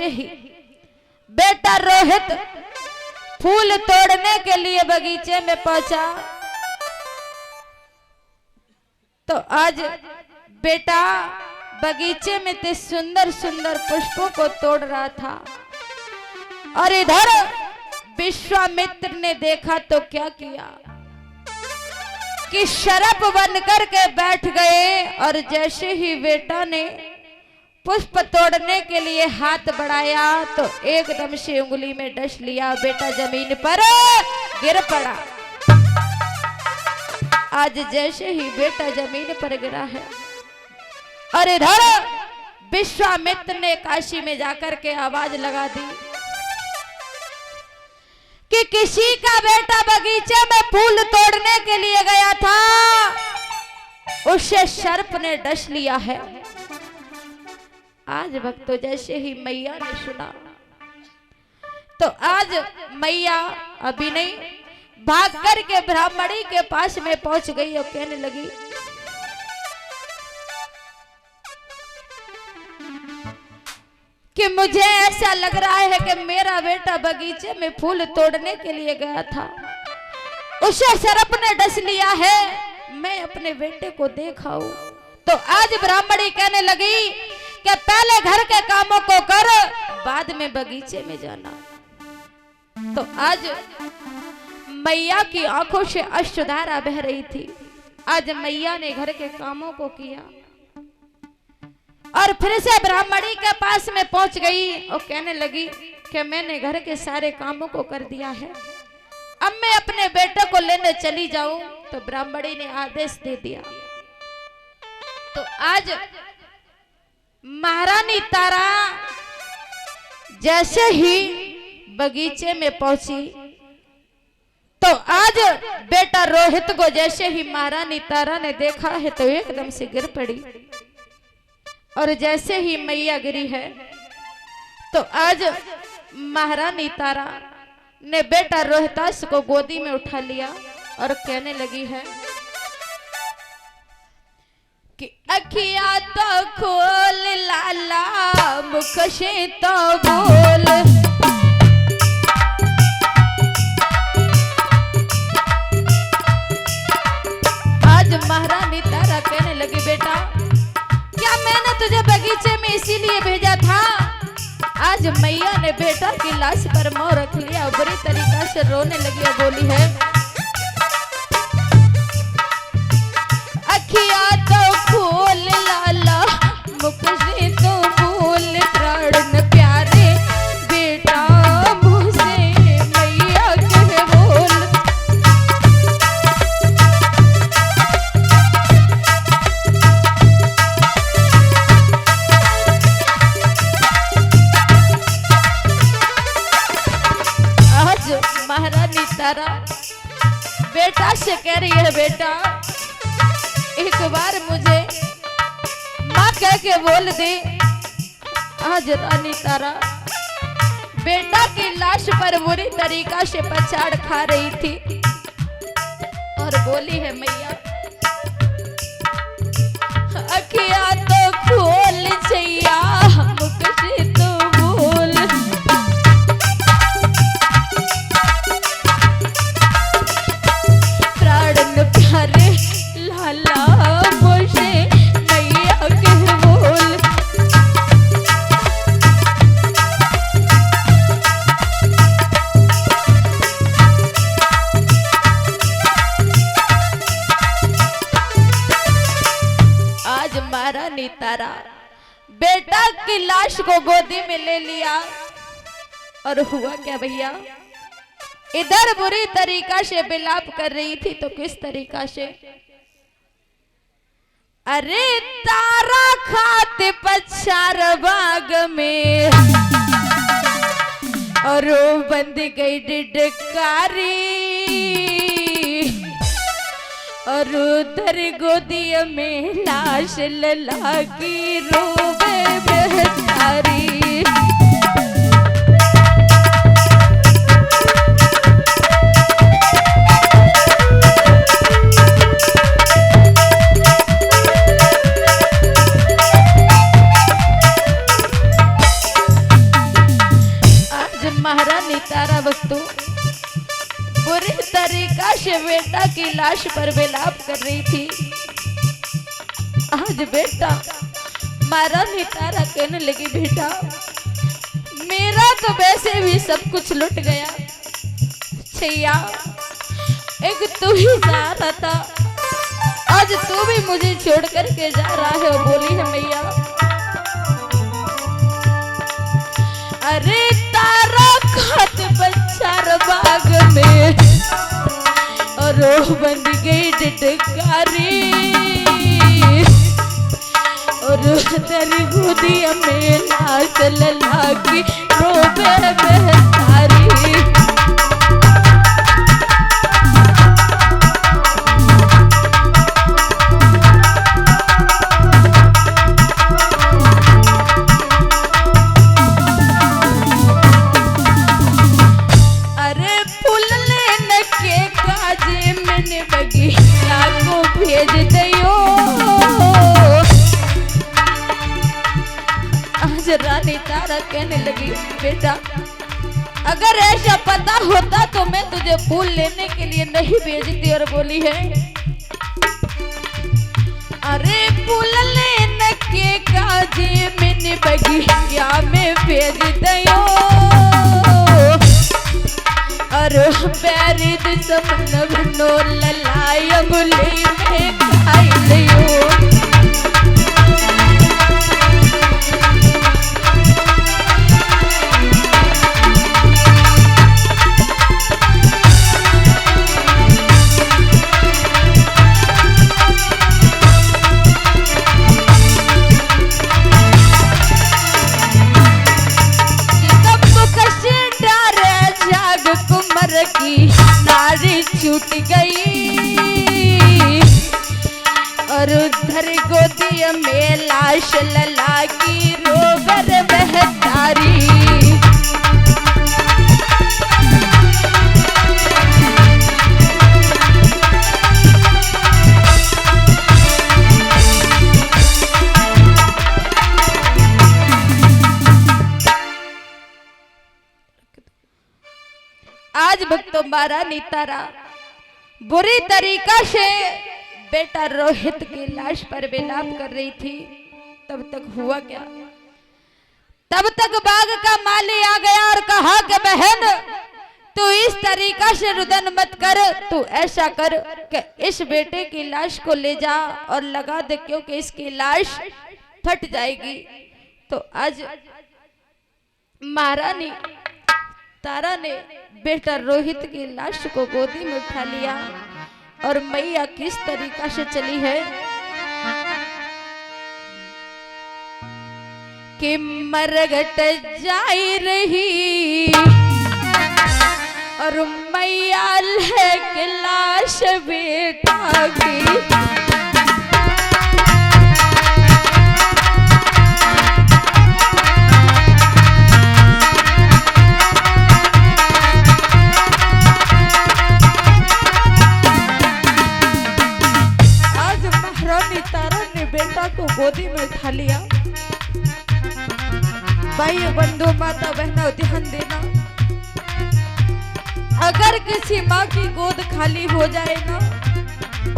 ही बेटा रोहित फूल तोड़ने के लिए बगीचे में पहुंचा तो आज बेटा बगीचे में ते सुंदर सुंदर पुष्पों को तोड़ रहा था और इधर विश्वामित्र ने देखा तो क्या किया कि शरप बनकर के बैठ गए और जैसे ही बेटा ने पुष्प तोड़ने के लिए हाथ बढ़ाया तो एकदम से उंगली में डस लिया। बेटा जमीन पर गिर पड़ा। आज जैसे ही बेटा जमीन पर गिरा है और इधर विश्वामित्र ने काशी में जाकर के आवाज लगा दी कि किसी का बेटा बगीचे में फूल तोड़ने के लिए गया था, उसे सर्प ने डस लिया है। आज भक्तों जैसे ही मैया ने सुना तो आज मैया अभी नहीं भाग कर के ब्राह्मणी के पास में पहुंच गई और कहने लगी कि मुझे ऐसा लग रहा है कि मेरा बेटा बगीचे में फूल तोड़ने के लिए गया था, उसे सर्प ने डस लिया है, मैं अपने बेटे को देखाऊं। तो आज ब्राह्मणी कहने लगी कि पहले घर के कामों को कर, बाद में बगीचे में जाना। तो आज मैया की आंखों से अश्रुधारा बह रही थी। आज मैया ने घर के कामों को किया और फिर से ब्राह्मणी के पास में पहुंच गई और कहने लगी कि मैंने घर के सारे कामों को कर दिया है, अब मैं अपने बेटे को लेने चली जाऊं। तो ब्राह्मणी ने आदेश दे दिया। तो आज महारानी तारा जैसे ही बगीचे में पहुंची तो आज बेटा रोहित को जैसे ही महारानी तारा ने देखा है तो एकदम से गिर पड़ी और जैसे ही मैया गिरी है तो आज महारानी तारा ने बेटा रोहितास को गोदी में उठा लिया और कहने लगी है कि अखियां तो खोल लाला, मुख से तो बोल, आज महारानी तारा कहने लगी बेटा क्या मैंने तुझे बगीचे में इसीलिए भेजा था? आज मैया ने बेटा की लाश पर मोह रख लिया, बुरी तरीका से रोने लगी और बोली है अखियां तो खोल लाला, मुख से तो बोल, प्राण प्यारे बेटा मुँह से मैया कहे बोल। आज महारानी तारा बेटा से कह रही है बेटा एक बार मुझे माँ कह के बोल दे। आज रानी तारा बेटा की लाश पर बुरी तरीका से पछाड़ खा रही थी और बोली है मैया अखियां तो खोल छैया, मुख से तो बोल, प्राण प्यारे लाला मुझे मैया कह बोल। आज महारानी तारा बेटा की लाश को गोदी में ले लिया और हुआ क्या भैया, इधर बुरी तरीका से विलाप कर रही थी तो किस तरीका से, अरे तारा खाते पछार बाग में और वो बंद गई डिडकारी और उधर गोदी में लाश लला की रोवे बेचारी। महारानी तारा बख्तू बुरी तरीका से बेटा की लाश पर विलाप कर रही थी। आज बेटा महारानी तारा कहने लगी, बेटा मेरा तो वैसे भी सब कुछ लुट गया, छैया एक तू ही जा रहा था, आज तू भी मुझे छोड़ करके जा रहा है। और बोली है मैया, अरे तारा खात बच्चा बाग में और वो बन गई डटकारी और तेरी गोदिया में लाश लला की रोबे बेचारी। भेज दियो आज रानी तारा कहने लगी, बेटा अगर ऐसा पता होता तो मैं तुझे फूल लेने के लिए नहीं भेजती। और बोली है, अरे फूल लेने के काजे मैंने बगिया में भेज दियो और पैरी दुश्मन बनो ललाय बुली में खाई लियो। की नारी छूट गई और उधर गोदी में लाश लला की रोबर बहतारी। आज भक्तों महारानी तारा बुरी तरीका से बेटा रोहित की लाश पर विलाप कर रही थी। तब तक हुआ क्या, तब तक बाग का माली आ गया और कहा कि बहन तू इस तरीका से रुदन मत कर, तू ऐसा कर कि इस बेटे की लाश को ले जा और लगा दे, क्योंकि इसकी लाश फट जाएगी। तो आज महारानी तारा ने बेटा रोहित की लाश को गोदी में उठा लिया और मैया किस तरीका से चली है कि मरगट जाई रही और मैया लेके लाश बेटा की। बेटा को गोदी में उठा लिया। भाई बंधु माता बहनों ध्यान देना, अगर किसी माँ की गोद खाली हो जाए ना,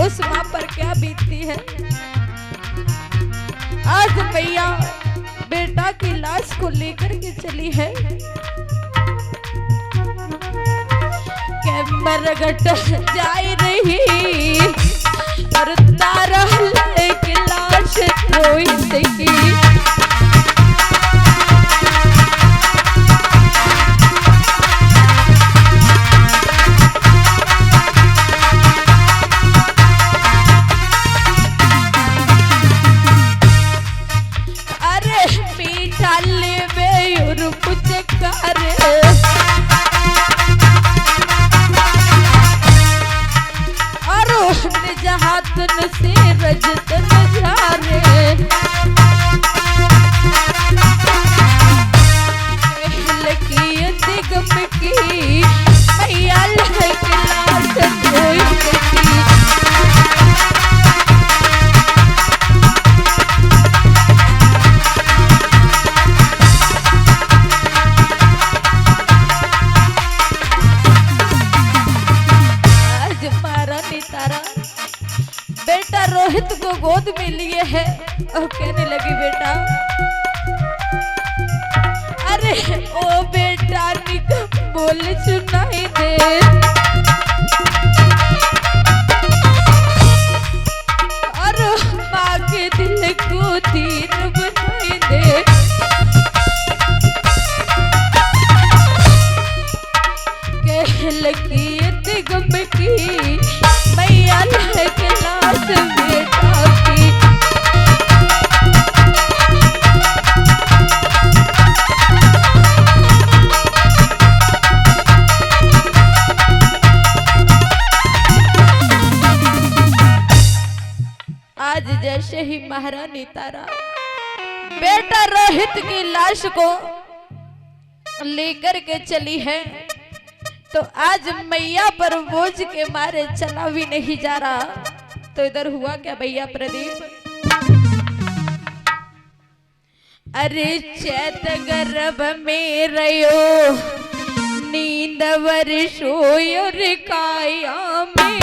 उस माँ पर क्या बीतती है। आज मैया बेटा की लाश को लेकर के चली है कि मरगट जाई रही और तारा लेके लाश रोहित की। अरे पीठा ले बेर कुछ कर और जहातन से रजत नजारे। गोद में लिए है और कहने लगी बेटा, अरे ओ बेटा निकम बोल सुनाई दे, और माँ के दिल को तीर बनाई दे। कह लगी गम की मैया के लाश बेटा की। आज जैसे ही महारानी तारा बेटा रोहित की लाश को लेकर के चली है, तो आज मैया पर बोझ के मारे चला भी नहीं जा रहा। तो इधर हुआ क्या भैया प्रदीप? अरे चैत गर्भ में रहो नींद वर्षों रे काया में,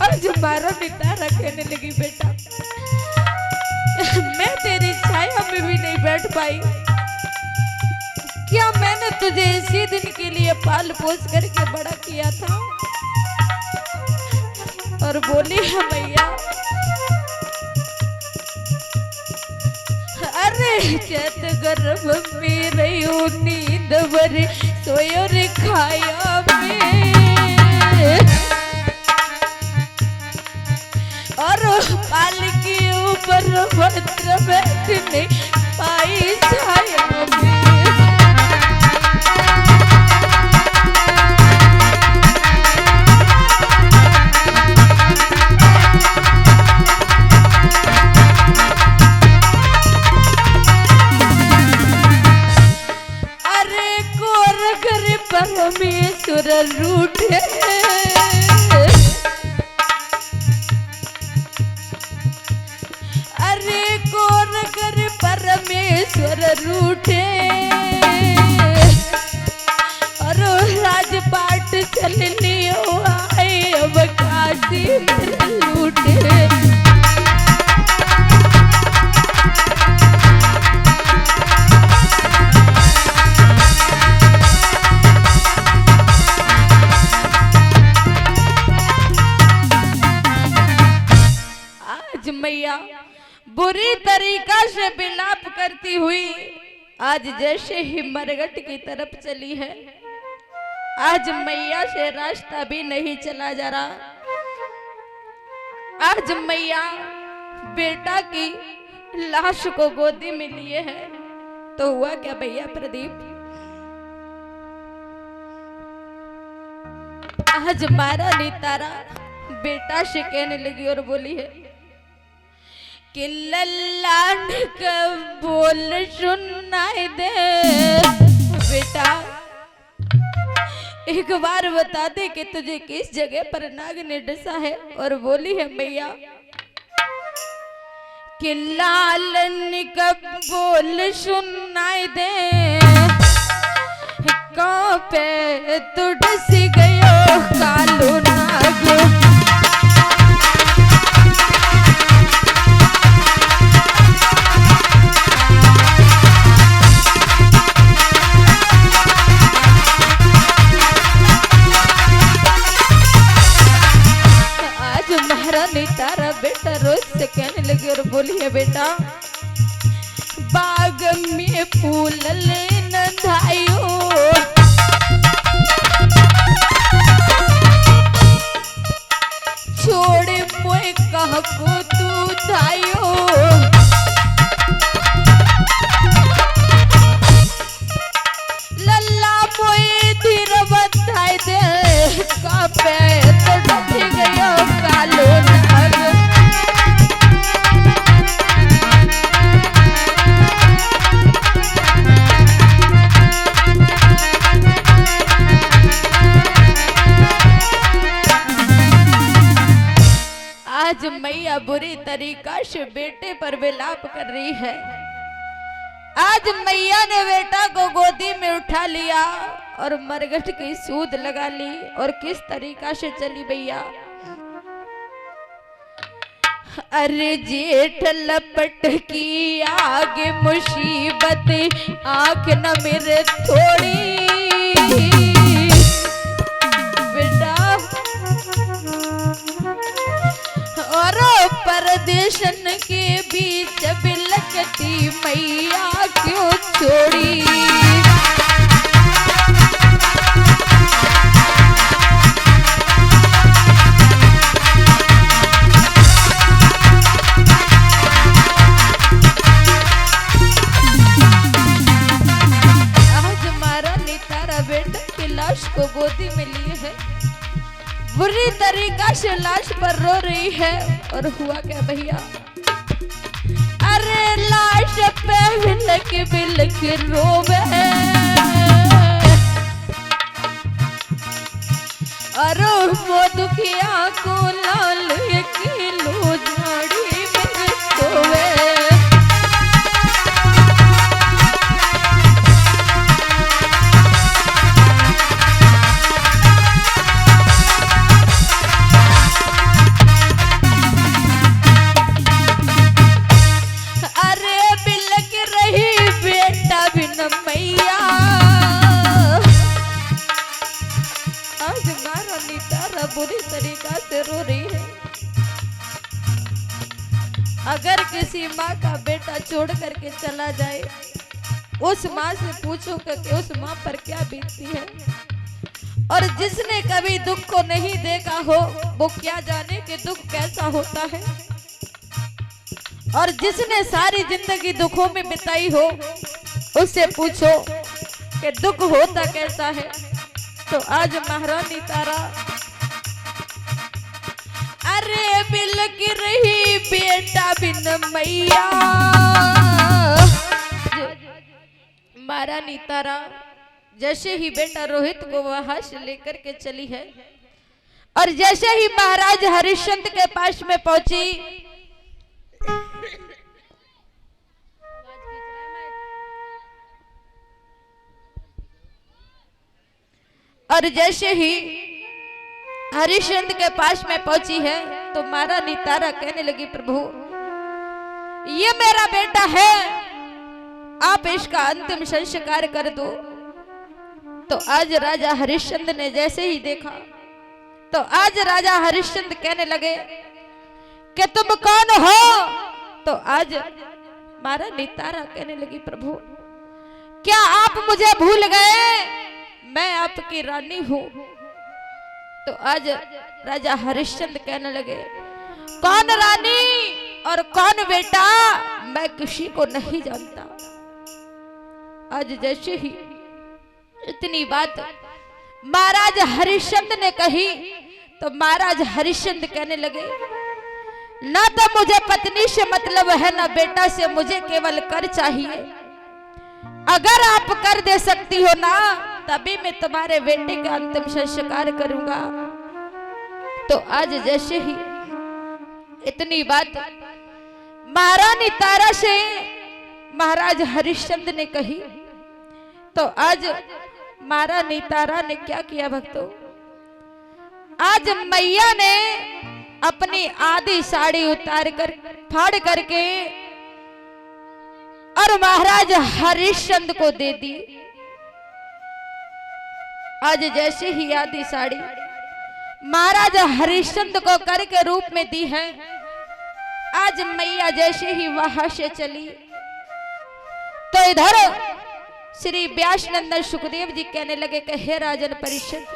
आज हमारा पिता कहने लगी बेटा मैं तेरी छाया में भी नहीं बैठ पाई, क्या मैंने तुझे इसी दिन के लिए पाल पोस करके बड़ा किया था? और बोली है मैया, अरे चैत गर्भ में रहो नींद भरी सोयो रे खाया में, और पाल के ऊपर भद्र बैठने पाई छाया में। अरे कोर घर परमेश्वर रूठे, परमेश्वर रूठे, और राजपाट चल लियो आए अब काशी में लूटे। आज मैया बुरी तरीका से विलाप करती हुई आज जैसे ही मरघट की तरफ चली है, आज मैया से रास्ता भी नहीं चला जा रहा। आज मैया बेटा की लाश को गोदी में लिए है, तो हुआ क्या भैया प्रदीप? आज महारानी तारा बेटा से कहने लगी और बोली है कि लल्लान का बोल सुनाई दे बेटा, एक बार बता दे कि तुझे किस जगह पर नाग ने डसा है। और बोली है मैया कि लालन का बोल सुनाई दे, कहाँ पे तू डस गयो कालो नागो। तारा बेटा रोज से कहने लगी और बोली है बेटा, बाग में फूल लेना धायो, छोड़े मोए कह को तू धायो, लल्ला मोए धीर बताई दे, का पे तो डटी गयो कालो नाग। आज मैया बुरी तरीका से बेटे पर विलाप कर रही है। आज मैया ने बेटा को गोदी में उठा लिया और मरघट की सूद लगा ली और किस तरीका से चली भैया। अरे जेठ लपट की आगे मुसीबत आंख न मेरे थोड़ी बेटा, और परदेशन के बीच बिलकती मैया क्यों छोड़ी। को गोदी में लिए है, बुरी तरीका से लाश पर रो रही है। और हुआ क्या भैया, अरे लाश पे बिलक रोवे और वो दुखिया को लाल किलो झाड़ी में सोवे। बुरी तरीका से रो रही है। अगर किसी माँ का बेटा छोड़ करके चला जाए, उस माँ से पूछो कि उस माँ पर क्या बीतती है। और जिसने कभी दुख को नहीं देखा हो वो क्या जाने कि दुख कैसा होता है। और जिसने सारी जिंदगी दुखों में बिताई हो उससे पूछो कि दुख होता कैसा है। तो आज महारानी तारा अरे बिलक रही बेटा बिन मैया। महारानी तारा जैसे ही बेटा रोहित को वहां से लेकर के चली है और जैसे ही महाराज हरिश्चंद्र के पास में पहुंची, और जैसे ही हरिश्चंद्र के पास में पहुंची है तो महारानी तारा कहने लगी, प्रभु ये मेरा बेटा है, आप इसका अंतिम संस्कार कर दो। तो आज राजा हरिश्चंद्र ने जैसे ही देखा तो आज राजा हरिश्चंद्र कहने लगे कि तुम कौन हो। तो आज महारानी तारा कहने लगी, प्रभु क्या आप मुझे भूल गए, मैं आपकी रानी हूं। तो आज राजा हरिश्चंद्र कहने लगे, कौन रानी और कौन बेटा मैं किसी को नहीं जानता। आज जैसे ही इतनी बात महाराज हरिश्चंद्र ने कही तो महाराज हरिश्चंद्र कहने लगे, ना तो मुझे पत्नी से मतलब है ना बेटा से, मुझे केवल कर चाहिए। अगर आप कर दे सकती हो ना तभी मैं तुम्हारे बेटे का अंतिम संस्कार करूंगा। तो आज जैसे ही इतनी बात महारानी तारा से महाराज हरिश्चंद्र ने कही तो आज महारानी तारा ने क्या किया भक्तों, आज मैया ने अपनी आधी साड़ी उतार कर फाड़ करके और महाराज हरिश्चंद्र को दे दी। आज जैसे ही आधी साड़ी महाराज हरिश्चंद्र को कर के रूप में दी है, आज मैया जैसे ही वहां से चली तो इधर श्री व्यास नंदन सुखदेव जी कहने लगे कि हे राजन परिषद,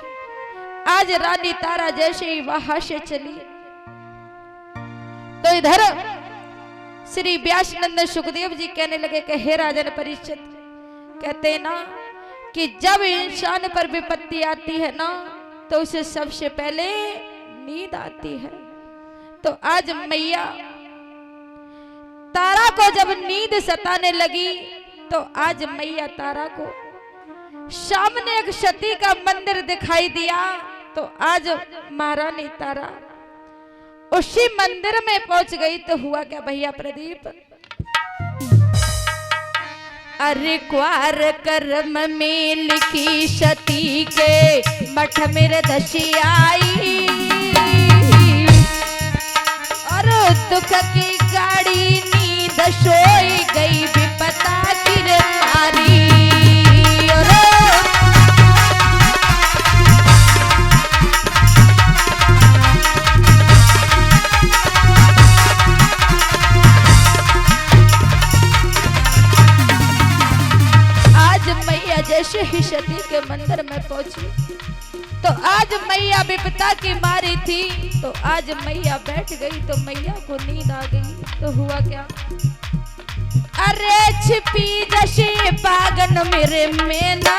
आज रानी तारा जैसे ही वहां से चली तो इधर श्री व्यास नंदन सुखदेव जी कहने लगे कि हे राजन परिषद, कहते ना कि जब इंसान पर विपत्ति आती है ना तो उसे सबसे पहले नींद आती है। तो आज मैया तारा को जब नींद सताने लगी तो आज मैया तारा को सामने एक सती का मंदिर दिखाई दिया। तो आज महारानी तारा उसी मंदिर में पहुंच गई। तो हुआ क्या भैया प्रदीप, अरे क्वार कर्म में लिखी सती के मठ मेरे दशी आई और दुख की गाड़ी नींद सोई गई विपता की रे मारी। जैसे ही सती के मंदिर में पहुंची तो आज मैया विपता की मारी थी, तो आज मैया बैठ गई तो मैया को नींद आ गई। तो हुआ क्या? अरे छिपी जैसे पागन मेरे मेना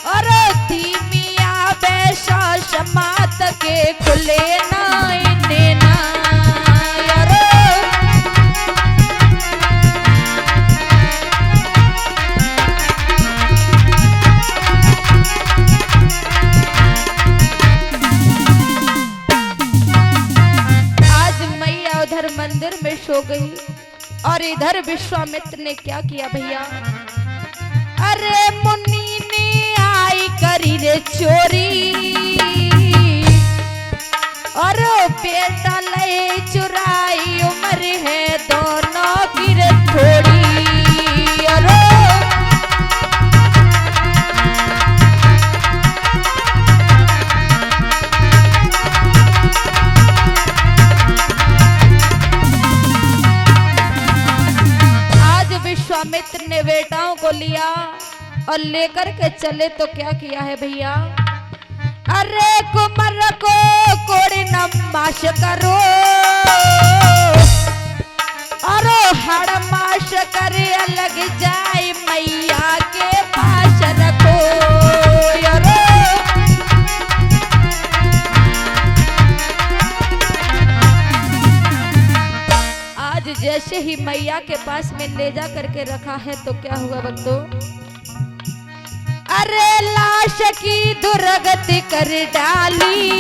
और धीमिया बैसा समात के खुले ना नैना। मंदिर में सो गई और इधर विश्वामित्र ने क्या किया भैया? अरे मुन्नी ने आई करी रे चोरी और बेटा ले चुराई उम्र है दोनों की रे थोड़ी। विश्वामित्र ने बेटाओं को लिया और लेकर के चले तो क्या किया है भैया? अरे कुमार को कोड़ी नमाश करो और हड़माश करे लग जाए मैया के पास रखो। जैसे ही मैया के पास में ले जा करके रखा है तो क्या हुआ भक्तों? अरे लाश की दुर्गति कर डाली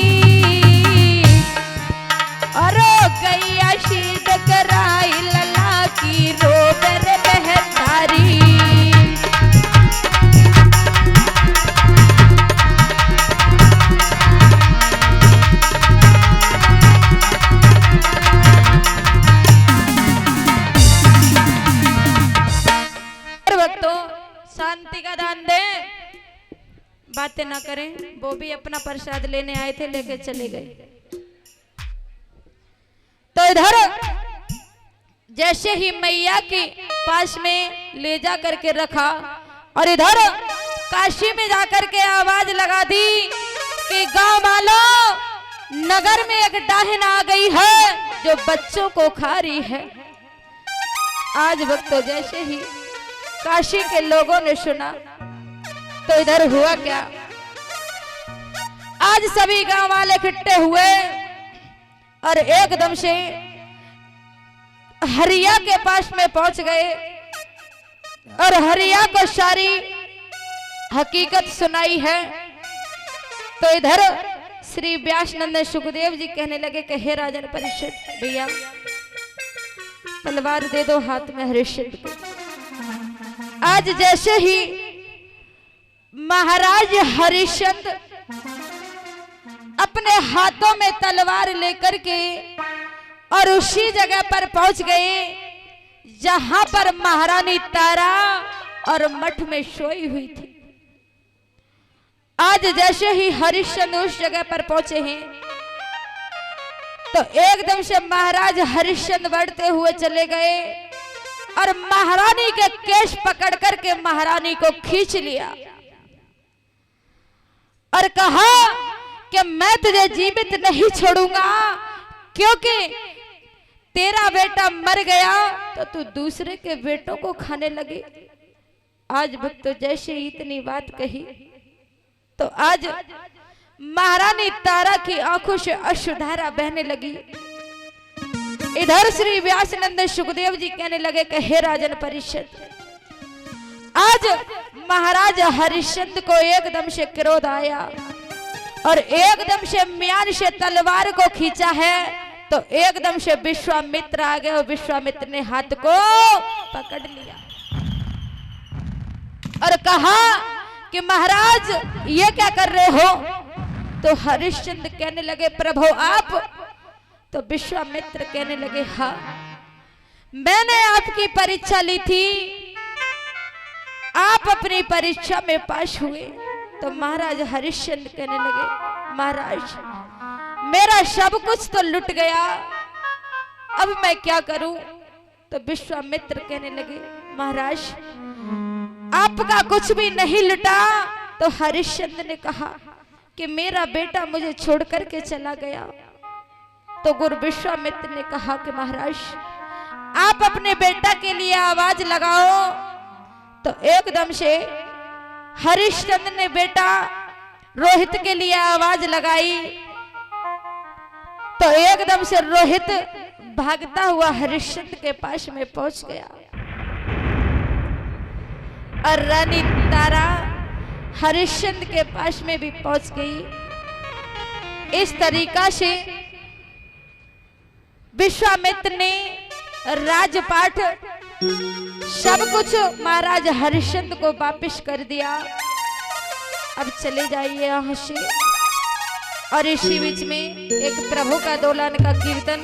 और गैया शीद कराई लला की रोबर बहतारी। शांति का दान दे, बातें ना करें। वो भी अपना प्रसाद लेने आए थे, लेके चले गए। तो इधर जैसे ही मैया के पास में ले जा करके रखा और इधर काशी में जाकर के आवाज लगा दी कि गांव वालों, नगर में एक डाहिन आ गई है जो बच्चों को खा रही है। आज भक्तों जैसे ही काशी के लोगों ने सुना तो इधर हुआ क्या? आज सभी गांव वाले इकट्ठे हुए और एकदम से हरिया के पास में पहुंच गए और हरिया को सारी हकीकत सुनाई है। तो इधर श्री व्यासनंद सुखदेव जी कहने लगे कि हे राजन परीक्षित भैया, तलवार दे दो हाथ में हरिश्चंद्र को। आज जैसे ही महाराज हरिश्चंद्र अपने हाथों में तलवार लेकर के और उसी जगह पर पहुंच गए जहां पर महारानी तारा और मठ में सोई हुई थी। आज जैसे ही हरिश्चंद्र उस जगह पर पहुंचे हैं तो एकदम से महाराज हरिश्चंद्र बढ़ते हुए चले गए और महारानी के केश पकड़ करके महारानी को खींच लिया और कहा कि मैं तुझे जीवित नहीं छोड़ूंगा, क्योंकि तेरा बेटा मर गया तो तू दूसरे के बेटों को खाने लगे। आज भक्तों जैसे इतनी बात कही तो आज महारानी तारा की आंखों से अश्रुधारा बहने लगी। इधर श्री व्यासनंद सुखदेव जी कहने लगे कि हे राजन परीक्षित, आज महाराज हरिश्चंद्र को एकदम से क्रोध आया और एकदम से म्यान से तलवार को खींचा है तो एकदम से विश्वामित्र आ गए और विश्वामित्र ने हाथ को पकड़ लिया और कहा कि महाराज ये क्या कर रहे हो? तो हरिश्चंद्र कहने लगे प्रभु आप। तो विश्वामित्र कहने लगे हाँ, मैंने आपकी परीक्षा ली थी, आप अपनी परीक्षा में पास हुए। तो महाराज हरिश्चंद्र कहने लगे महाराज मेरा सब कुछ तो लुट गया, अब मैं क्या करूं? तो विश्वामित्र कहने लगे महाराज आपका कुछ भी नहीं लुटा। तो हरिश्चंद्र ने कहा कि मेरा बेटा मुझे छोड़ करके चला गया। तो गुरु विश्वामित्र ने कहा कि महाराज आप अपने बेटा के लिए आवाज लगाओ। तो एकदम से हरिश्चंद्र ने बेटा रोहित के लिए आवाज लगाई। तो एकदम से रोहित भागता हुआ हरिश्चंद्र के पास में पहुंच गया और रानी तारा हरिश्चंद्र के पास में भी पहुंच गई। इस तरीका से विश्वामित्र ने राजपाट सब कुछ महाराज हरिश्चंद्र को वापस कर दिया। अब चले जाइए यहाँ से। और इसी बीच में एक प्रभु का दोलन का कीर्तन